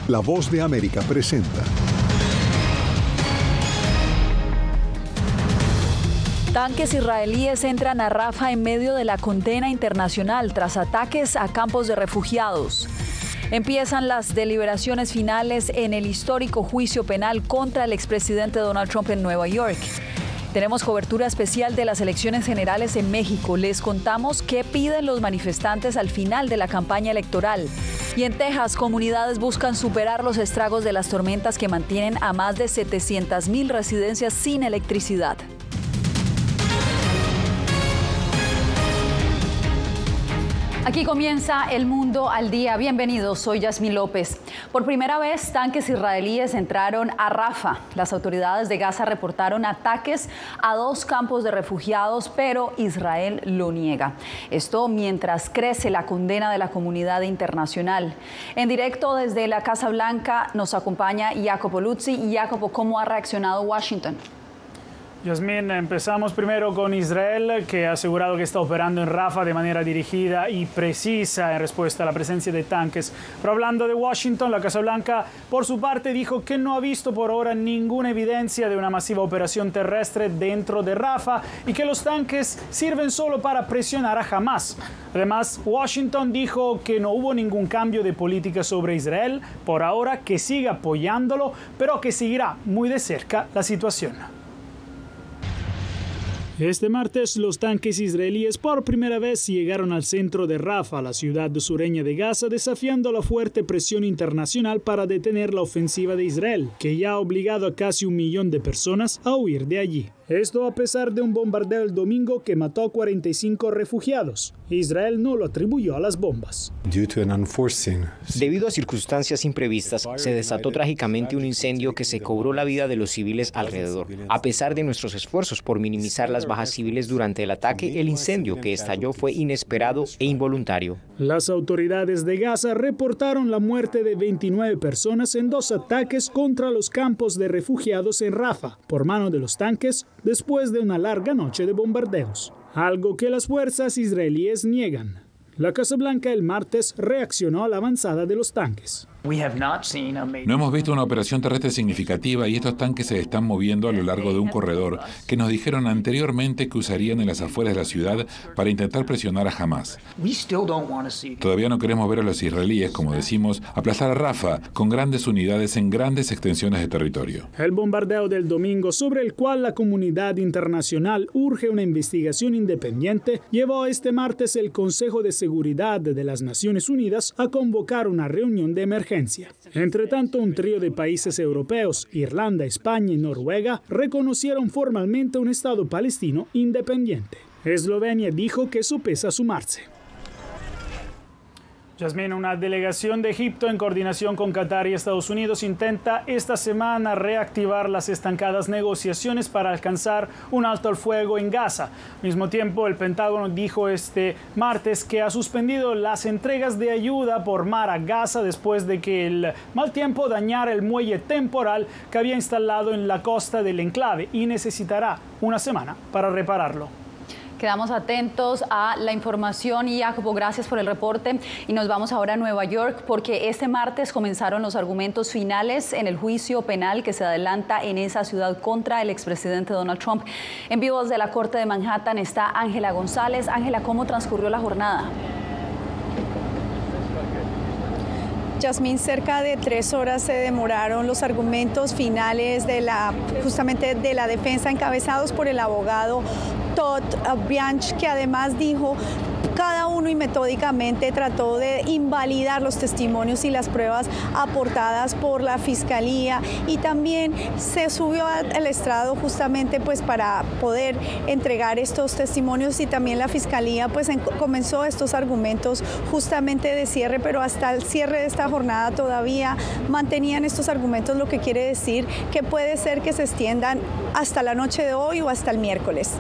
La Voz de América presenta. Tanques israelíes entran a Rafah en medio de la condena internacional tras ataques a campos de refugiados. Empiezan las deliberaciones finales en el histórico juicio penal contra el expresidente Donald Trump en Nueva York. Tenemos cobertura especial de las elecciones generales en México. Les contamos qué piden los manifestantes al final de la campaña electoral. Y en Texas, comunidades buscan superar los estragos de las tormentas que mantienen a más de 700,000 residencias sin electricidad. Aquí comienza El Mundo al Día. Bienvenidos, soy Yasmín López. Por primera vez, tanques israelíes entraron a Rafah. Las autoridades de Gaza reportaron ataques a 2 campos de refugiados, pero Israel lo niega. Esto mientras crece la condena de la comunidad internacional. En directo desde la Casa Blanca nos acompaña Jacopo Luzzi. Jacopo, ¿cómo ha reaccionado Washington? Yasmín, empezamos primero con Israel, que ha asegurado que está operando en Rafah de manera dirigida y precisa en respuesta a la presencia de tanques. Pero hablando de Washington, la Casa Blanca, por su parte, dijo que no ha visto por ahora ninguna evidencia de una masiva operación terrestre dentro de Rafah y que los tanques sirven solo para presionar a Hamas. Además, Washington dijo que no hubo ningún cambio de política sobre Israel por ahora, que sigue apoyándolo, pero que seguirá muy de cerca la situación. Este martes, los tanques israelíes por primera vez llegaron al centro de Rafah, la ciudad sureña de Gaza, desafiando la fuerte presión internacional para detener la ofensiva de Israel, que ya ha obligado a casi 1 millón de personas a huir de allí. Esto a pesar de un bombardeo el domingo que mató a 45 refugiados. Israel no lo atribuyó a las bombas. Debido a circunstancias imprevistas, se desató trágicamente un incendio que se cobró la vida de los civiles alrededor. A pesar de nuestros esfuerzos por minimizar las bajas civiles durante el ataque, el incendio que estalló fue inesperado e involuntario. Las autoridades de Gaza reportaron la muerte de 29 personas en 2 ataques contra los campos de refugiados en Rafah por mano de los tanques después de una larga noche de bombardeos, algo que las fuerzas israelíes niegan. La Casa Blanca el martes reaccionó a la avanzada de los tanques. No hemos visto una operación terrestre significativa y estos tanques se están moviendo a lo largo de un corredor que nos dijeron anteriormente que usarían en las afueras de la ciudad para intentar presionar a Hamas. Todavía no queremos ver a los israelíes, como decimos, aplastar a Rafah con grandes unidades en grandes extensiones de territorio. El bombardeo del domingo, sobre el cual la comunidad internacional urge una investigación independiente, llevó este martes el Consejo de Seguridad de las Naciones Unidas a convocar una reunión de emergencia. Entre tanto, un trío de países europeos, Irlanda, España y Noruega, reconocieron formalmente un Estado palestino independiente. Eslovenia dijo que sopesa sumarse. Yasmín, una delegación de Egipto en coordinación con Qatar y Estados Unidos intenta esta semana reactivar las estancadas negociaciones para alcanzar un alto al fuego en Gaza. Al mismo tiempo, el Pentágono dijo este martes que ha suspendido las entregas de ayuda por mar a Gaza después de que el mal tiempo dañara el muelle temporal que había instalado en la costa del enclave y necesitará una semana para repararlo. Quedamos atentos a la información y Jacopo, gracias por el reporte. Y nos vamos ahora a Nueva York porque este martes comenzaron los argumentos finales en el juicio penal que se adelanta en esa ciudad contra el expresidente Donald Trump. En vivo desde la Corte de Manhattan está Ángela González. Ángela, ¿cómo transcurrió la jornada? Yasmín, cerca de 3 horas se demoraron los argumentos finales justamente de la defensa, encabezados por el abogado Todd Bianch, que además dijo cada uno y metódicamente trató de invalidar los testimonios y las pruebas aportadas por la Fiscalía, y también se subió al estrado justamente pues para poder entregar estos testimonios, y también la Fiscalía pues comenzó estos argumentos justamente de cierre, pero hasta el cierre de esta jornada todavía mantenían estos argumentos, lo que quiere decir que puede ser que se extiendan hasta la noche de hoy o hasta el miércoles.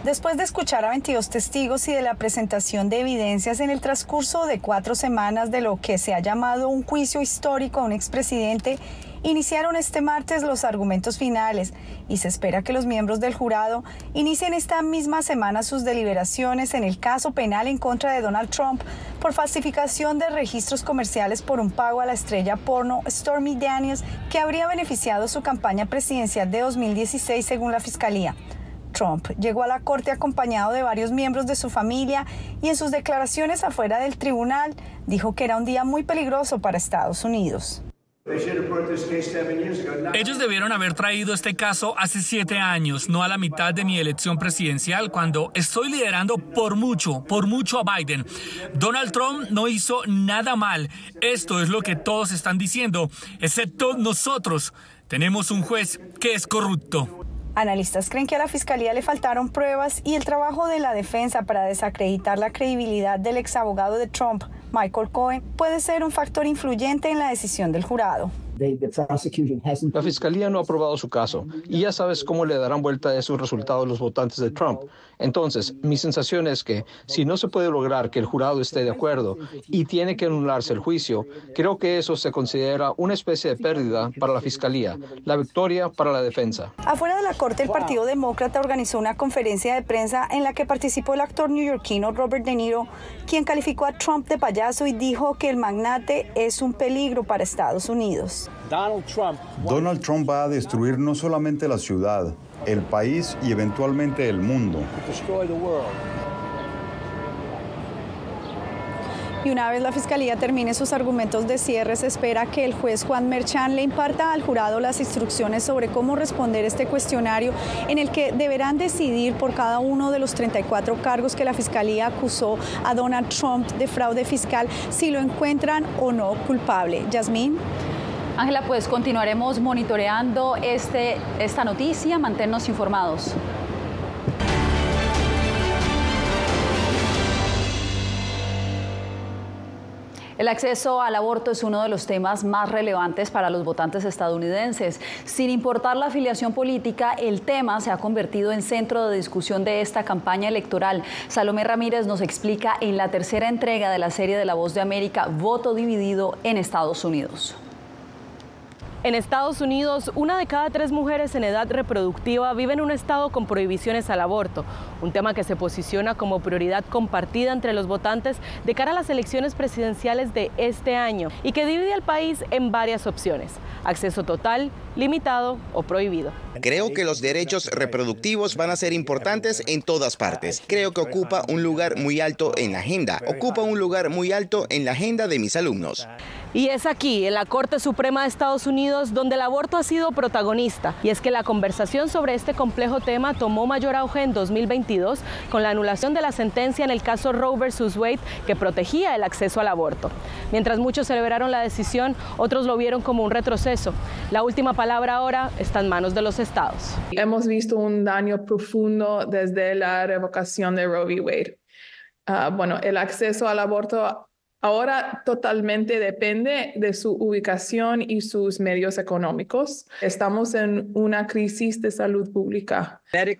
Después de escuchar a 22 testigos y de la presentación de evidencias en el transcurso de 4 semanas de lo que se ha llamado un juicio histórico a un expresidente, iniciaron este martes los argumentos finales y se espera que los miembros del jurado inicien esta misma semana sus deliberaciones en el caso penal en contra de Donald Trump por falsificación de registros comerciales por un pago a la estrella porno Stormy Daniels, que habría beneficiado su campaña presidencial de 2016 según la Fiscalía. Trump llegó a la corte acompañado de varios miembros de su familia y en sus declaraciones afuera del tribunal dijo que era un día muy peligroso para Estados Unidos. Ellos debieron haber traído este caso hace 7 años, no a la mitad de mi elección presidencial, cuando estoy liderando por mucho a Biden. Donald Trump no hizo nada mal. Esto es lo que todos están diciendo, excepto nosotros. Tenemos un juez que es corrupto. Analistas creen que a la Fiscalía le faltaron pruebas y el trabajo de la defensa para desacreditar la credibilidad del exabogado de Trump, Michael Cohen, puede ser un factor influyente en la decisión del jurado. La Fiscalía no ha aprobado su caso y ya sabes cómo le darán vuelta a esos resultados los votantes de Trump. Entonces, mi sensación es que si no se puede lograr que el jurado esté de acuerdo y tiene que anularse el juicio, creo que eso se considera una especie de pérdida para la Fiscalía, la victoria para la defensa. Afuera de la corte, el Partido Demócrata organizó una conferencia de prensa en la que participó el actor neoyorquino Robert De Niro, quien calificó a Trump de payaso y dijo que el magnate es un peligro para Estados Unidos. Donald Trump va a destruir no solamente la ciudad, el país y eventualmente el mundo. Y una vez la Fiscalía termine sus argumentos de cierre, se espera que el juez Juan Merchan le imparta al jurado las instrucciones sobre cómo responder este cuestionario, en el que deberán decidir por cada uno de los 34 cargos que la Fiscalía acusó a Donald Trump de fraude fiscal, si lo encuentran o no culpable. Yasmín. Ángela, pues continuaremos monitoreando esta noticia. Manténnos informados. El acceso al aborto es uno de los temas más relevantes para los votantes estadounidenses. Sin importar la afiliación política, el tema se ha convertido en centro de discusión de esta campaña electoral. Salomé Ramírez nos explica en la tercera entrega de la serie de La Voz de América, Voto Dividido en Estados Unidos. En Estados Unidos, 1 de cada 3 mujeres en edad reproductiva vive en un estado con prohibiciones al aborto, un tema que se posiciona como prioridad compartida entre los votantes de cara a las elecciones presidenciales de este año y que divide al país en varias opciones: acceso total, limitado o prohibido. Creo que los derechos reproductivos van a ser importantes en todas partes. Creo que ocupa un lugar muy alto en la agenda. Ocupa un lugar muy alto en la agenda de mis alumnos. Y es aquí, en la Corte Suprema de Estados Unidos, donde el aborto ha sido protagonista. Y es que la conversación sobre este complejo tema tomó mayor auge en 2022 con la anulación de la sentencia en el caso Roe versus Wade, que protegía el acceso al aborto. Mientras muchos celebraron la decisión, otros lo vieron como un retroceso. La última palabra ahora está en manos de los estados. Hemos visto un daño profundo desde la revocación de Roe v. Wade. El acceso al aborto ahora totalmente depende de su ubicación y sus medios económicos. Estamos en una crisis de salud pública. Desde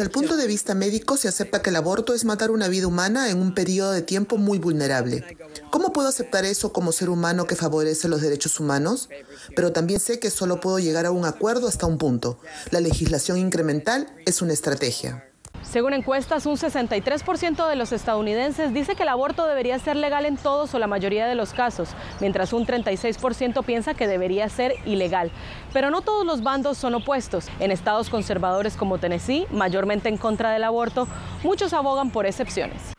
el punto de vista médico, se acepta que el aborto es matar una vida humana en un periodo de tiempo muy vulnerable. ¿Cómo puedo aceptar eso como ser humano que favorece los derechos humanos? Pero también sé que solo puedo llegar a un acuerdo hasta un punto. La legislación incremental es una estrategia. Según encuestas, un 63% de los estadounidenses dice que el aborto debería ser legal en todos o la mayoría de los casos, mientras un 36% piensa que debería ser ilegal. Pero no todos los bandos son opuestos. En estados conservadores como Tennessee, mayormente en contra del aborto, muchos abogan por excepciones.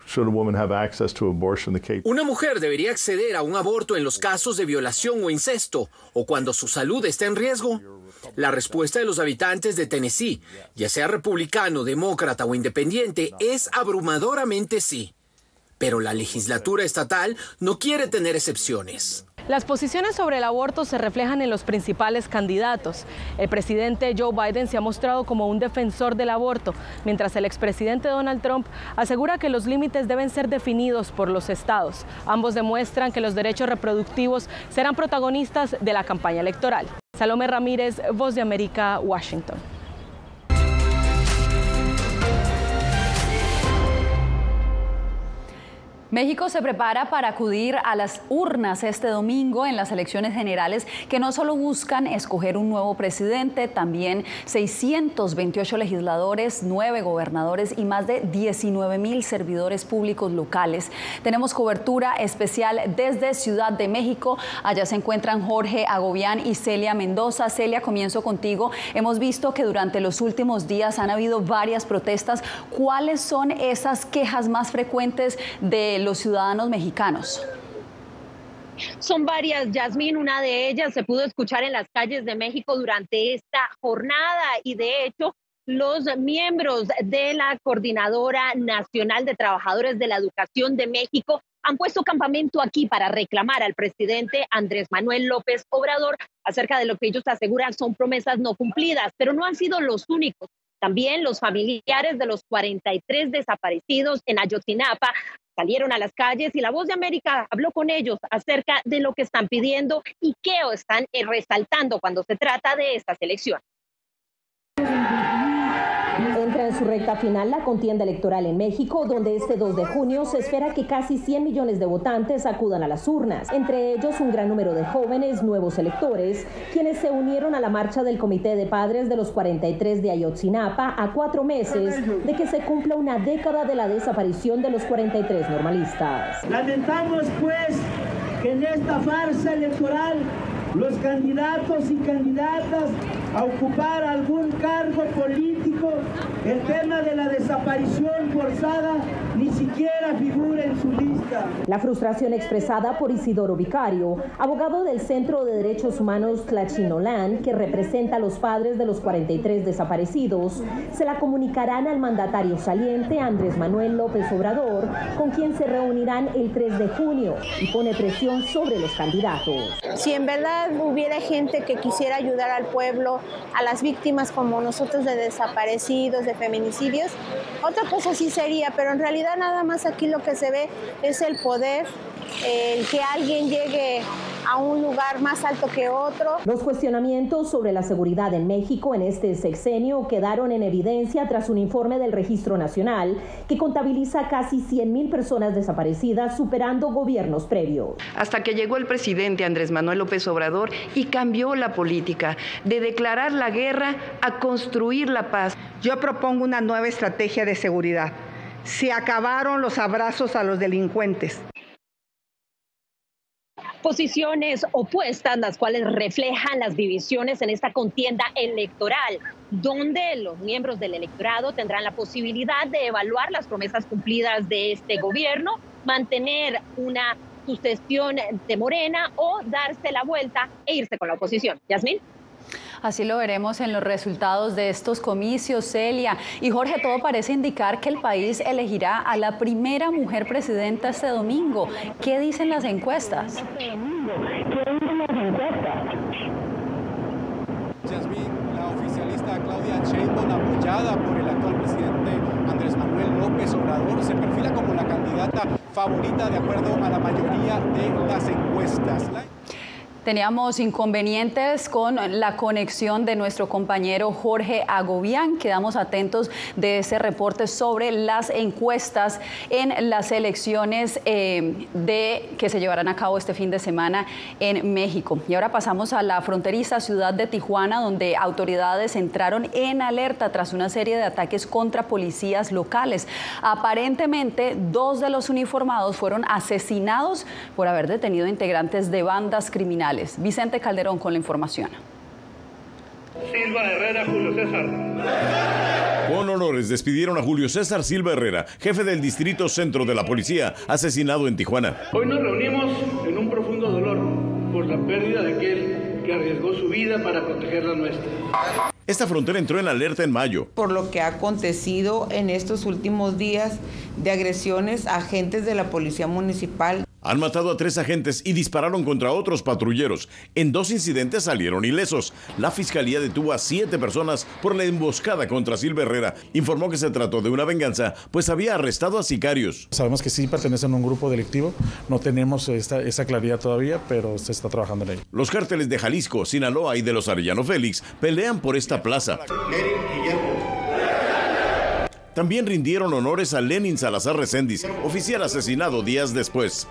Una mujer debería acceder a un aborto en los casos de violación o incesto, o cuando su salud está en riesgo. La respuesta de los habitantes de Tennessee, ya sea republicano, demócrata o independiente, es abrumadoramente sí. Pero la legislatura estatal no quiere tener excepciones. Las posiciones sobre el aborto se reflejan en los principales candidatos. El presidente Joe Biden se ha mostrado como un defensor del aborto, mientras el expresidente Donald Trump asegura que los límites deben ser definidos por los estados. Ambos demuestran que los derechos reproductivos serán protagonistas de la campaña electoral. Salomé Ramírez, Voz de América, Washington. México se prepara para acudir a las urnas este domingo en las elecciones generales que no solo buscan escoger un nuevo presidente, también 628 legisladores, 9 gobernadores y más de 19,000 servidores públicos locales. Tenemos cobertura especial desde Ciudad de México. Allá se encuentran Jorge Agobián y Celia Mendoza. Celia, comienzo contigo. Hemos visto que durante los últimos días han habido varias protestas. ¿Cuáles son esas quejas más frecuentes de los ciudadanos mexicanos? Son varias, Yasmín. Una de ellas se pudo escuchar en las calles de México durante esta jornada y de hecho los miembros de la Coordinadora Nacional de Trabajadores de la Educación de México han puesto campamento aquí para reclamar al presidente Andrés Manuel López Obrador acerca de lo que ellos aseguran son promesas no cumplidas, pero no han sido los únicos. También los familiares de los 43 desaparecidos en Ayotzinapa salieron a las calles y La Voz de América habló con ellos acerca de lo que están pidiendo y qué están resaltando cuando se trata de estas elecciones. Entra en su recta final la contienda electoral en México, donde este 2 de junio se espera que casi 100 millones de votantes acudan a las urnas, entre ellos un gran número de jóvenes nuevos electores, quienes se unieron a la marcha del Comité de Padres de los 43 de Ayotzinapa a 4 meses de que se cumpla una década de la desaparición de los 43 normalistas. Lamentamos, pues, que en esta farsa electoral los candidatos y candidatas a ocupar algún cargo político, el tema de la desaparición forzada ni siquiera figura en su lista. La frustración expresada por Isidoro Vicario, abogado del Centro de Derechos Humanos Tlachinolán, que representa a los padres de los 43 desaparecidos, se la comunicarán al mandatario saliente Andrés Manuel López Obrador, con quien se reunirán el 3 de junio y pone presión sobre los candidatos. Si en verdad hubiera gente que quisiera ayudar al pueblo, a las víctimas como nosotros de desaparecidos, de feminicidios, otra cosa sí sería, pero en realidad nada más aquí lo que se ve es el poder, el que alguien llegue a un lugar más alto que otro. Los cuestionamientos sobre la seguridad en México en este sexenio quedaron en evidencia tras un informe del Registro Nacional que contabiliza casi 100,000 personas desaparecidas, superando gobiernos previos. Hasta que llegó el presidente Andrés Manuel López Obrador y cambió la política de declarar la guerra a construir la paz. Yo propongo una nueva estrategia de seguridad. Se acabaron los abrazos a los delincuentes. Posiciones opuestas, las cuales reflejan las divisiones en esta contienda electoral, donde los miembros del electorado tendrán la posibilidad de evaluar las promesas cumplidas de este gobierno, mantener una sucesión de Morena o darse la vuelta e irse con la oposición. Yasmín. Así lo veremos en los resultados de estos comicios, Celia. Y Jorge, todo parece indicar que el país elegirá a la primera mujer presidenta este domingo. ¿Qué dicen las encuestas? Yasmín, la oficialista Claudia Sheinbaum, apoyada por el actual presidente Andrés Manuel López Obrador, se perfila como la candidata favorita de acuerdo a la mayoría de las encuestas. Teníamos inconvenientes con la conexión de nuestro compañero Jorge Agobián. Quedamos atentos de ese reporte sobre las encuestas en las elecciones que se llevarán a cabo este fin de semana en México. Y ahora pasamos a la fronteriza ciudad de Tijuana, donde autoridades entraron en alerta tras una serie de ataques contra policías locales. Aparentemente, 2 de los uniformados fueron asesinados por haber detenido integrantes de bandas criminales. Vicente Calderón con la información. Silva Herrera, Julio César. Con honores despidieron a Julio César Silva Herrera, jefe del Distrito Centro de la Policía, asesinado en Tijuana. Hoy nos reunimos en un profundo dolor por la pérdida de aquel que arriesgó su vida para proteger la nuestra. Esta frontera entró en alerta en mayo. Por lo que ha acontecido en estos últimos días de agresiones a agentes de la Policía Municipal. Han matado a 3 agentes y dispararon contra otros patrulleros. En 2 incidentes salieron ilesos. La fiscalía detuvo a 7 personas por la emboscada contra Silva Herrera. Informó que se trató de una venganza, pues había arrestado a sicarios. Sabemos que sí pertenecen a un grupo delictivo. No tenemos esa claridad todavía, pero se está trabajando en ello. Los cárteles de Jalisco, Sinaloa y de los Arellano Félix pelean por esta plaza. También rindieron honores a Lenin Salazar Recendis, oficial asesinado días después.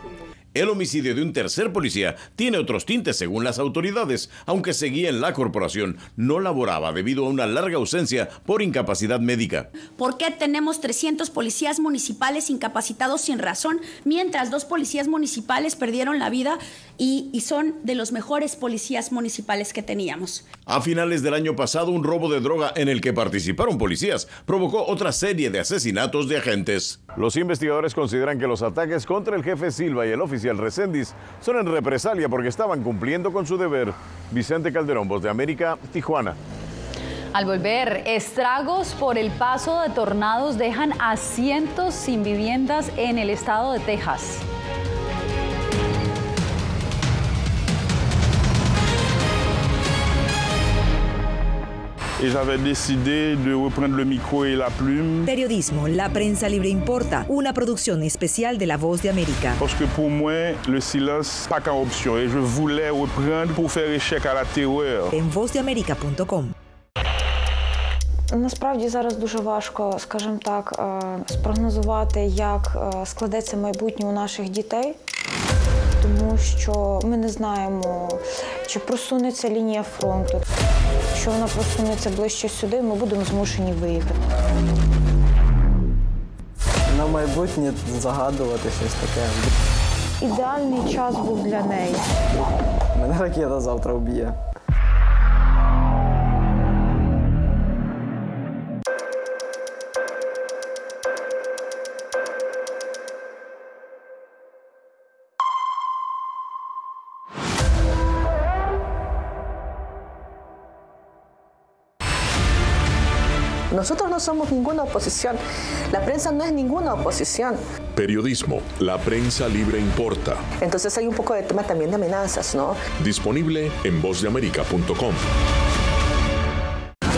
El homicidio de un tercer policía tiene otros tintes según las autoridades, aunque seguía en la corporación, no laboraba debido a una larga ausencia por incapacidad médica. ¿Por qué tenemos 300 policías municipales incapacitados sin razón, mientras 2 policías municipales perdieron la vida y son de los mejores policías municipales que teníamos? A finales del año pasado, un robo de droga en el que participaron policías provocó otra serie de asesinatos de agentes. Los investigadores consideran que los ataques contra el jefe Silva y el oficial Recendis son en represalia porque estaban cumpliendo con su deber. Vicente Calderón, Voz de América, Tijuana. Al volver, estragos por el paso de tornados dejan a cientos sin viviendas en el estado de Texas. Et j'avais décidé de reprendre le micro et la plume. Periodismo, la prensa libre importa, una producción especial de La Voz de América. Parce que pour moi, le silence pas qu'une option et je voulais reprendre pour faire échec à la terreur. En vozdeamerica.com. Насправді зараз дуже важко, скажімо так, спрогнозувати, як складеться майбутнє у наших дітей, тому що ми не знаємо, чи просунеться лінія фронту. Якщо вона просунеться ближче сюди, ми будемо змушені виїхати. На майбутнє загадувати щось таке. Ідеальний час був для неї. Мене ракета завтра вб'є. Nosotros no somos ninguna oposición. La prensa no es ninguna oposición. Periodismo, la prensa libre importa. Entonces hay un poco de tema también de amenazas, ¿no? Disponible en vozdeamerica.com.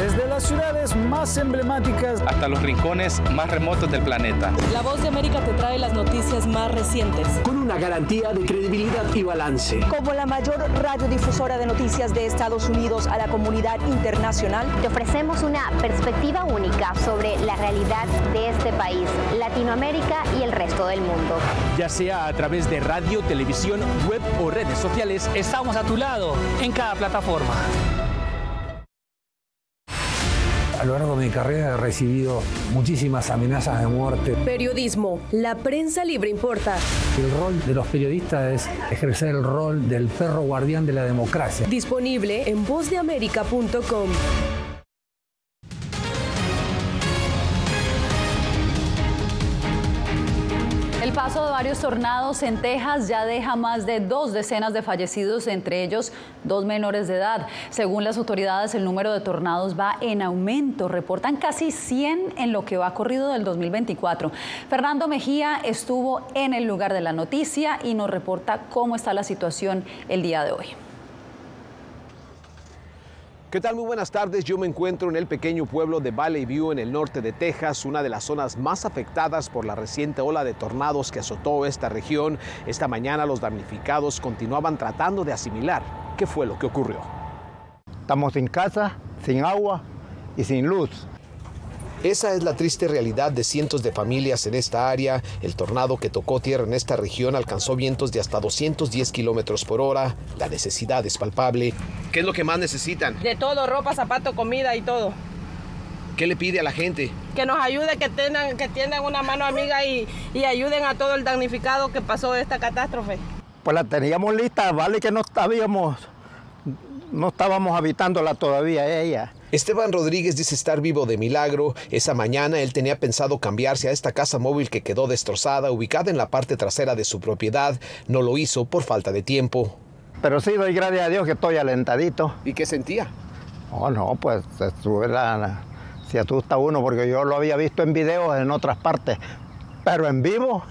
Desde las ciudades más emblemáticas hasta los rincones más remotos del planeta. La Voz de América te trae las noticias más recientes. Con una garantía de credibilidad y balance. Como la mayor radiodifusora de noticias de Estados Unidos a la comunidad internacional, te ofrecemos una perspectiva única sobre la realidad de este país, Latinoamérica y el resto del mundo. Ya sea a través de radio, televisión, web o redes sociales, estamos a tu lado en cada plataforma. A lo largo de mi carrera he recibido muchísimas amenazas de muerte. Periodismo, la prensa libre importa. El rol de los periodistas es ejercer el rol del perro guardián de la democracia. Disponible en vozdeamerica.com. El paso de varios tornados en Texas ya deja más de 2 decenas de fallecidos, entre ellos 2 menores de edad. Según las autoridades, el número de tornados va en aumento. Reportan casi 100 en lo que va corrido del 2024. Fernando Mejía estuvo en el lugar de la noticia y nos reporta cómo está la situación el día de hoy. ¿Qué tal? Muy buenas tardes. Yo me encuentro en el pequeño pueblo de Valley View, en el norte de Texas, una de las zonas más afectadas por la reciente ola de tornados que azotó esta región. Esta mañana los damnificados continuaban tratando de asimilar qué fue lo que ocurrió. Estamos sin casa, sin agua y sin luz. Esa es la triste realidad de cientos de familias en esta área. El tornado que tocó tierra en esta región alcanzó vientos de hasta 210 kilómetros por hora. La necesidad es palpable. ¿Qué es lo que más necesitan? De todo, ropa, zapatos, comida y todo. ¿Qué le pide a la gente? Que nos ayude, que tiendan una mano amiga y ayuden a todo el damnificado que pasó esta catástrofe. Pues la teníamos lista, vale que no estábamos habitándola todavía ella. Esteban Rodríguez dice estar vivo de milagro. Esa mañana él tenía pensado cambiarse a esta casa móvil que quedó destrozada, ubicada en la parte trasera de su propiedad. No lo hizo por falta de tiempo. Pero sí, doy gracias a Dios que estoy alentadito. ¿Y qué sentía? Oh, no, pues se asusta uno porque yo lo había visto en videos en otras partes. Pero en vivo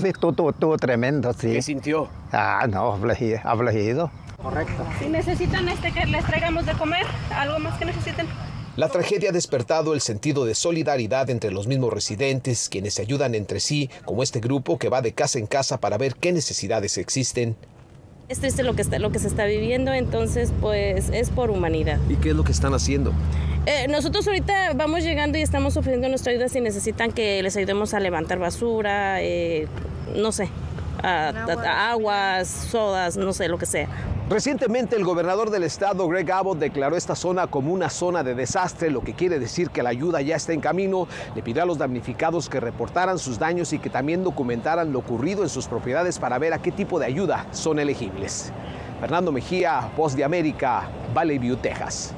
sí estuvo tremendo, sí. ¿Qué sintió? No, afligido. Correcto. Si necesitan que les traigamos de comer, algo más que necesiten. La tragedia ha despertado el sentido de solidaridad entre los mismos residentes, quienes se ayudan entre sí, como este grupo que va de casa en casa para ver qué necesidades existen. Es triste lo que se está viviendo, entonces pues es por humanidad. ¿Y qué es lo que están haciendo? Nosotros ahorita vamos llegando y estamos ofreciendo nuestra ayuda si necesitan que les ayudemos a levantar basura, no sé, aguas, sodas, no sé, lo que sea. Recientemente el gobernador del estado, Greg Abbott, declaró esta zona como una zona de desastre, lo que quiere decir que la ayuda ya está en camino. Le pidió a los damnificados que reportaran sus daños y que también documentaran lo ocurrido en sus propiedades para ver a qué tipo de ayuda son elegibles. Fernando Mejía, Voz de América, Valley View, Texas.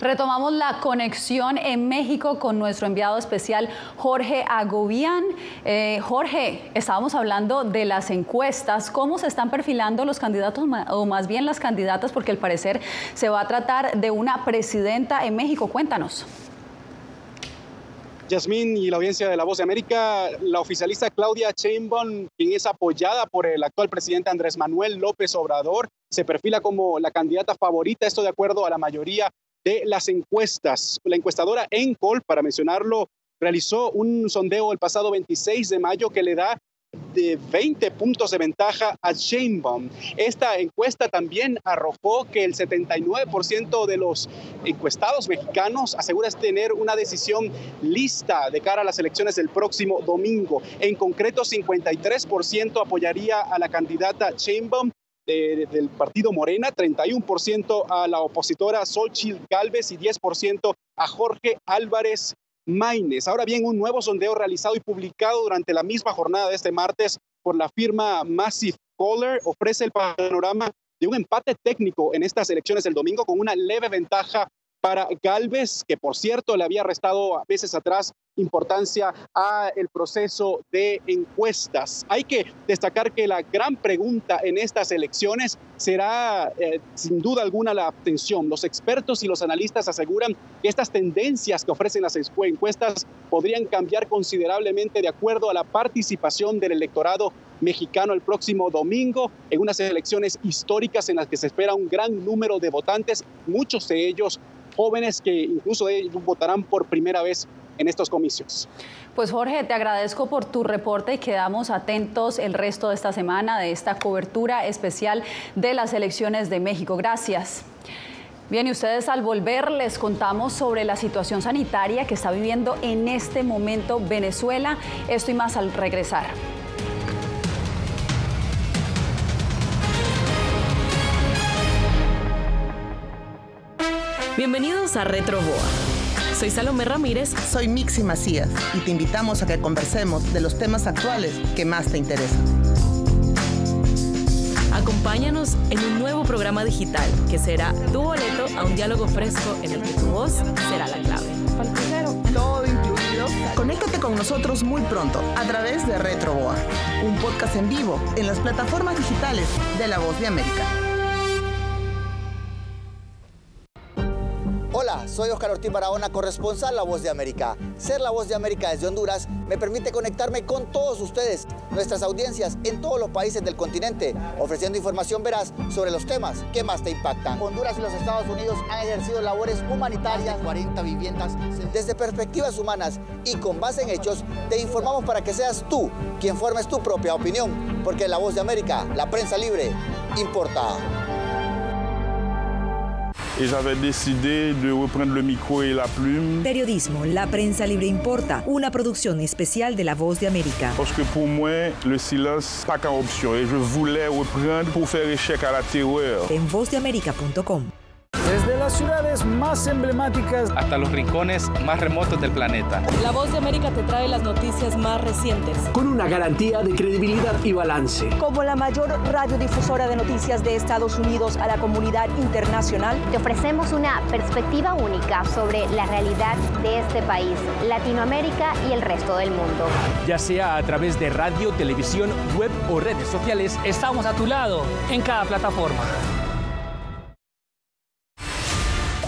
Retomamos la conexión en México con nuestro enviado especial Jorge Agobián. Jorge, estábamos hablando de las encuestas, cómo se están perfilando los candidatos o más bien las candidatas, porque al parecer se va a tratar de una presidenta en México. Cuéntanos. Yasmín y la audiencia de La Voz de América, la oficialista Claudia Sheinbaum, quien es apoyada por el actual presidente Andrés Manuel López Obrador, se perfila como la candidata favorita, esto de acuerdo a la mayoría de las encuestas. La encuestadora Encol, para mencionarlo, realizó un sondeo el pasado 26 de mayo que le da de 20 puntos de ventaja a Sheinbaum. Esta encuesta también arrojó que el 79% de los encuestados mexicanos asegura tener una decisión lista de cara a las elecciones del próximo domingo. En concreto, 53% apoyaría a la candidata Sheinbaum del partido Morena, 31% a la opositora Xóchitl Gálvez y 10% a Jorge Álvarez Maínez. Ahora bien, un nuevo sondeo realizado y publicado durante la misma jornada de este martes por la firma Massive Caller ofrece el panorama de un empate técnico en estas elecciones del domingo con una leve ventaja para Gálvez, que por cierto le había restado a veces atrás importancia al proceso de encuestas. Hay que destacar que la gran pregunta en estas elecciones será sin duda alguna la abstención. Los expertos y los analistas aseguran que estas tendencias que ofrecen las encuestas podrían cambiar considerablemente de acuerdo a la participación del electorado mexicano el próximo domingo en unas elecciones históricas en las que se espera un gran número de votantes, muchos de ellos jóvenes que incluso votarán por primera vez en estos comicios. Pues Jorge, te agradezco por tu reporte y quedamos atentos el resto de esta semana de esta cobertura especial de las elecciones de México. Gracias. Bien, y ustedes al volver les contamos sobre la situación sanitaria que está viviendo en este momento Venezuela. Esto y más al regresar. Bienvenidos a Retroboa. Soy Salomé Ramírez. Soy Mixi Macías y te invitamos a que conversemos de los temas actuales que más te interesan. Acompáñanos en un nuevo programa digital que será tu boleto a un diálogo fresco en el que tu voz será la clave. Todo incluido. Conéctate con nosotros muy pronto a través de Retroboa, un podcast en vivo en las plataformas digitales de La Voz de América. Hola, soy Oscar Ortiz Barahona, corresponsal La Voz de América. Ser La Voz de América desde Honduras me permite conectarme con todos ustedes, nuestras audiencias en todos los países del continente, ofreciendo información veraz sobre los temas que más te impactan. Honduras y los Estados Unidos han ejercido labores humanitarias, 40 viviendas. Desde perspectivas humanas y con base en hechos, te informamos para que seas tú quien formes tu propia opinión, porque La Voz de América, la prensa libre, importa. Et j'avais décidé de reprendre le micro et la plume. Periodismo, la prensa libre importa, una producción especial de La Voz de América. Parce que pour moi, le silence pas qu'une option et je voulais reprendre pour faire échec à la terreur. En vozdeamerica.com. Desde las ciudades más emblemáticas hasta los rincones más remotos del planeta. La Voz de América te trae las noticias más recientes. Con una garantía de credibilidad y balance. Como la mayor radiodifusora de noticias de Estados Unidos a la comunidad internacional, te ofrecemos una perspectiva única sobre la realidad de este país, Latinoamérica y el resto del mundo. Ya sea a través de radio, televisión, web o redes sociales, estamos a tu lado en cada plataforma.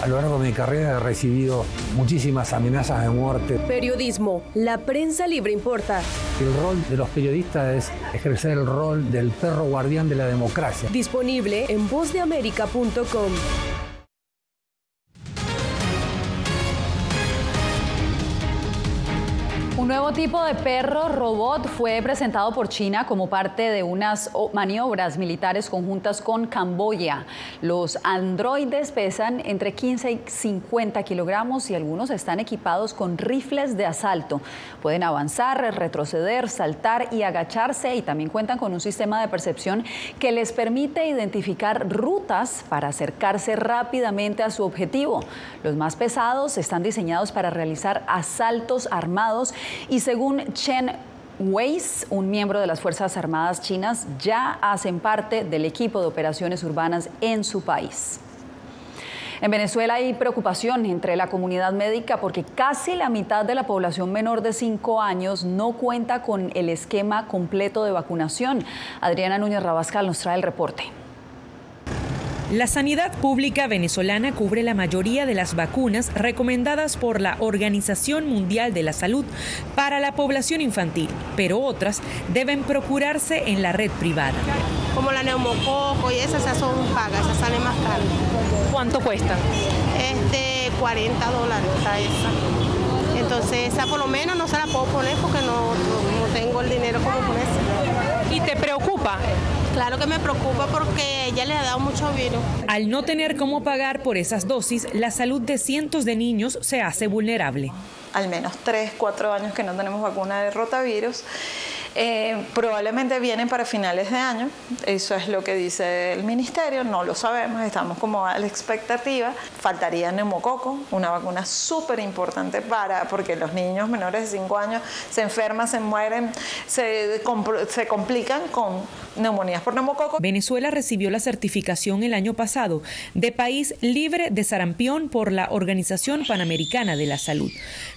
A lo largo de mi carrera he recibido muchísimas amenazas de muerte. Periodismo, la prensa libre importa. El rol de los periodistas es ejercer el rol del perro guardián de la democracia. Disponible en vozdeamerica.com. Un nuevo nuevo tipo de perro robot fue presentado por China como parte de unas maniobras militares conjuntas con Camboya. Los androides pesan entre 15 y 50 kilogramos y algunos están equipados con rifles de asalto. Pueden avanzar, retroceder, saltar y agacharse, y también cuentan con un sistema de percepción que les permite identificar rutas para acercarse rápidamente a su objetivo. Los más pesados están diseñados para realizar asaltos armados y según Chen Weis, un miembro de las Fuerzas Armadas chinas, ya hacen parte del equipo de operaciones urbanas en su país. En Venezuela hay preocupación entre la comunidad médica porque casi la mitad de la población menor de 5 años no cuenta con el esquema completo de vacunación. Adriana Núñez Rabascal nos trae el reporte. La sanidad pública venezolana cubre la mayoría de las vacunas recomendadas por la Organización Mundial de la Salud para la población infantil, pero otras deben procurarse en la red privada. Como la neumococo y esas son pagas, esas salen más caras. ¿Cuánto cuesta? $40 esa. Entonces esa por lo menos no se la puedo poner porque no tengo el dinero como ponerse. ¿Y te preocupa? Claro que me preocupa porque ella le ha dado mucho virus. Al no tener cómo pagar por esas dosis, la salud de cientos de niños se hace vulnerable. Al menos 3-4 años que no tenemos vacuna de rotavirus. Probablemente vienen para finales de año, eso es lo que dice el ministerio, no lo sabemos, estamos como a la expectativa. Faltaría neumococo, una vacuna súper importante porque los niños menores de 5 años se enferman, se mueren, se complican con neumonías por neumococo. Venezuela recibió la certificación el año pasado de país libre de sarampión por la Organización Panamericana de la Salud.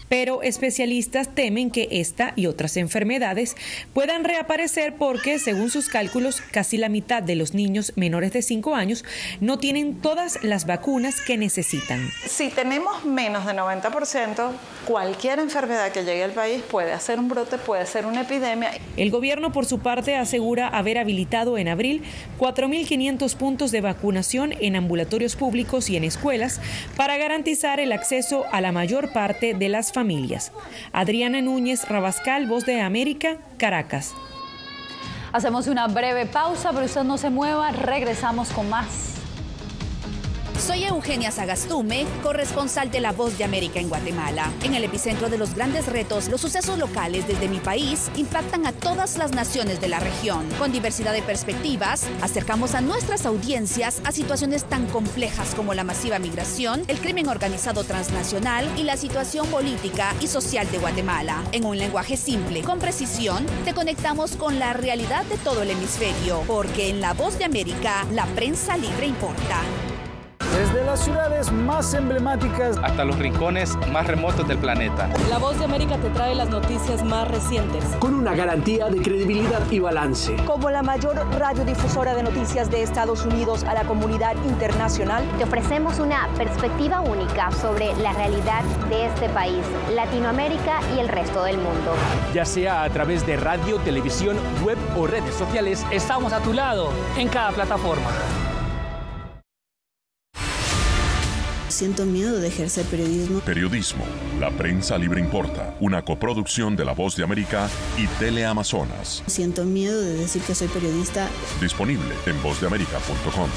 Pero especialistas temen que esta y otras enfermedades puedan reaparecer porque, según sus cálculos, casi la mitad de los niños menores de 5 años no tienen todas las vacunas que necesitan. Si tenemos menos de 90%, cualquier enfermedad que llegue al país puede hacer un brote, puede ser una epidemia. El gobierno, por su parte, asegura haber habilitado en abril 4.500 puntos de vacunación en ambulatorios públicos y en escuelas para garantizar el acceso a la mayor parte de las familias. Adriana Núñez Rabascal, Voz de América, Caracas. Hacemos una breve pausa, pero usted no se mueva, regresamos con más. Soy Eugenia Sagastume, corresponsal de La Voz de América en Guatemala. En el epicentro de los grandes retos, los sucesos locales desde mi país impactan a todas las naciones de la región. Con diversidad de perspectivas, acercamos a nuestras audiencias a situaciones tan complejas como la masiva migración, el crimen organizado transnacional y la situación política y social de Guatemala. En un lenguaje simple, con precisión, te conectamos con la realidad de todo el hemisferio, porque en La Voz de América, la prensa libre importa. Desde las ciudades más emblemáticas hasta los rincones más remotos del planeta. La Voz de América te trae las noticias más recientes. Con una garantía de credibilidad y balance. Como la mayor radiodifusora de noticias de Estados Unidos a la comunidad internacional, te ofrecemos una perspectiva única sobre la realidad de este país, Latinoamérica y el resto del mundo. Ya sea a través de radio, televisión, web o redes sociales, estamos a tu lado en cada plataforma. Siento miedo de ejercer periodismo. Periodismo. La prensa libre importa. Una coproducción de La Voz de América y Teleamazonas. Siento miedo de decir que soy periodista. Disponible en vozdeamerica.com.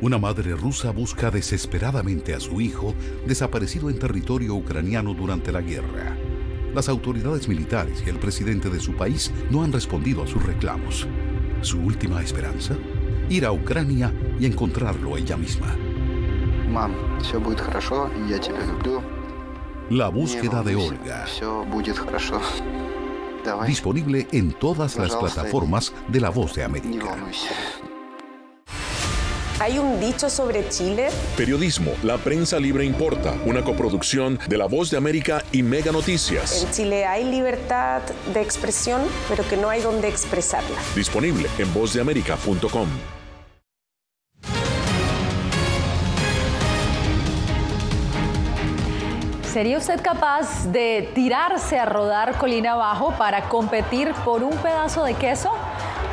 Una madre rusa busca desesperadamente a su hijo desaparecido en territorio ucraniano durante la guerra. Las autoridades militares y el presidente de su país no han respondido a sus reclamos. ¿Su última esperanza? Ir a Ucrania y encontrarlo ella misma. Mam, все будет хорошо, я тебя люблю. La búsqueda de Olga. Все будет хорошо. Давай. Disponible en todas las plataformas de La Voz de América. ¿Hay un dicho sobre Chile? Periodismo. La prensa libre importa. Una coproducción de La Voz de América y Mega Noticias. En Chile hay libertad de expresión, pero que no hay donde expresarla. Disponible en vozdeamerica.com. ¿Sería usted capaz de tirarse a rodar colina abajo para competir por un pedazo de queso?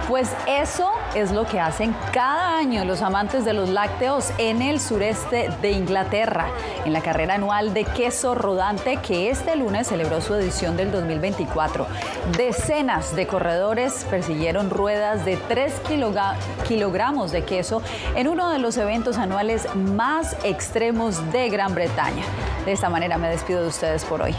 Pues eso es lo que hacen cada año los amantes de los lácteos en el sureste de Inglaterra, en la carrera anual de queso rodante que este lunes celebró su edición del 2024. Decenas de corredores persiguieron ruedas de 3 kilogramos de queso en uno de los eventos anuales más extremos de Gran Bretaña. De esta manera me despido de ustedes por hoy.